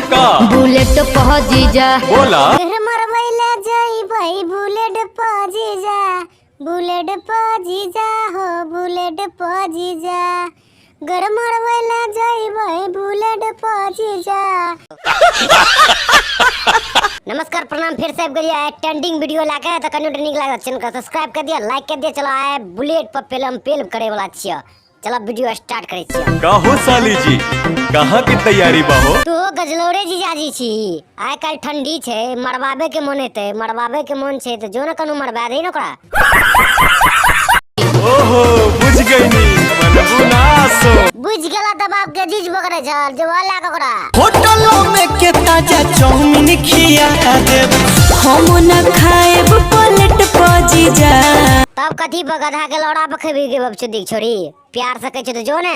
का बुलेट पह जीजा बोला घर मरवैला जाई भाई बुलेट पह जीजा बुलेट पह जीजा हो बुलेट पह जीजा घर मरवैला जाई भाई बुलेट पह जीजा। नमस्कार प्रणाम, फिर से करिए ट्रेंडिंग वीडियो लाके है तो कन्नू ट्रेंडिंग लागा चैनल का सब्सक्राइब कर दिया, लाइक कर दिया। चलो आए बुलेट पर पेलम करे वाला छिया। चलो वीडियो स्टार्ट करे छिया। काहो साली जी कहाँ की तैयारी बाहो? तो गजलौरे जीजाजी छी, आइ काल ठंडी छे, मरवाबे के मन हेते, मरवाबे के मन छे तो जो न कनु मरवा दे न ओकरा। ओहो बुझ गई नी मनबू नासो बुझ गेला तब आप के जीज बकरे छल जो वाला ककरा होटलों में के ताजा चाउमीन खिया देब हम न खाएब पलट पजी जा। तब कथी पर गधा के लौड़ा बखेबी के बबचुदी छोरी प्यार से कहै छ तो जो ने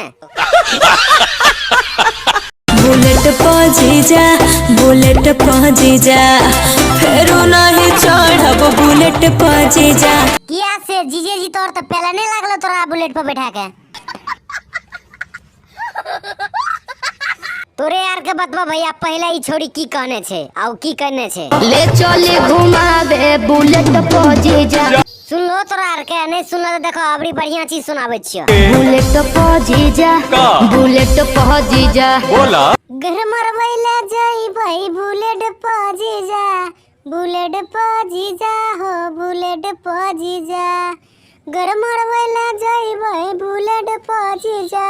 बुलेट पजी जा बुलेट पजी जा फेरो नहीं चढ़ब बुलेट पजी जा। किया से जीजे जी तोर तो पहले नहीं लागलो तोरा बुलेट पर बैठा के तोरे यार के बतवा भैया पहले ही छोड़ी की कहने छे आउ की कहने छे ले चले घुमाबे बुलेट पर जीजा। सुन लो तोरा यार के नहीं सुन तो देखो अबरी बढ़िया चीज सुनावे छियो। बुलेट पर जीजा का बुलेट पर जीजा बोला घर मरवैला जाई भाई बुलेट पर जीजा बुलेट पर जीजा हो बुलेट पर जीजा घर मरवैला जाई भाई बुलेट पर जीजा।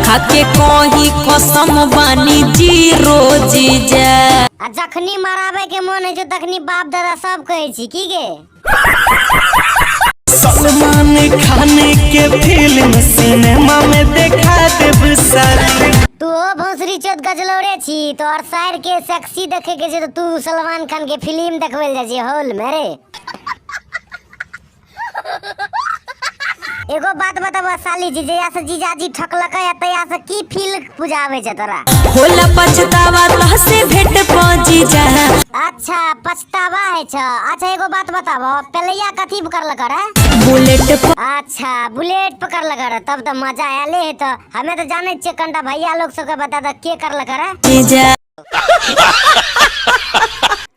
खाके कहीं कसम बानी जीरो जीजा। आ जखनी मराबे के मन है जो तखनी बाप दादा सब कहे छी की गे सलमान खान के फिल्म सिनेमा में देखा देब साली। तू भोसरी चोद गजलौरे छी तो और शायर के सेक्सी देखे के जे तो तू सलमान खान के फिल्म देखवेल जा छी हॉल में रे। एगो बात बताबो साली जी जया से जीजाजी ठकलक है तया से की फील बुझावे छ तोरा? होला पछतावा तहसे भेट पजी जा। अच्छा पछतावा है छ। अच्छा एगो बात बताबो पहलैया कथी करल करे? बुलेट अच्छा बुलेट पकड़ लगा रहा तब तो मजा आले है। तो हमें तो जाने छे कंटा भैया लोग सब के बता द के कर लगा रहा जीजा।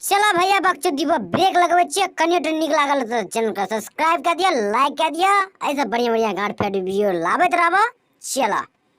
चला भैया बकचोदी पर ब्रेक लगवे छे। कन्या ट्रेंडिंग लागल तो चैनल को सब्सक्राइब कर दिया, लाइक कर दिया। ऐसा बढ़िया बढ़िया गाड़ फेड वीडियो लावत रहबो। चला।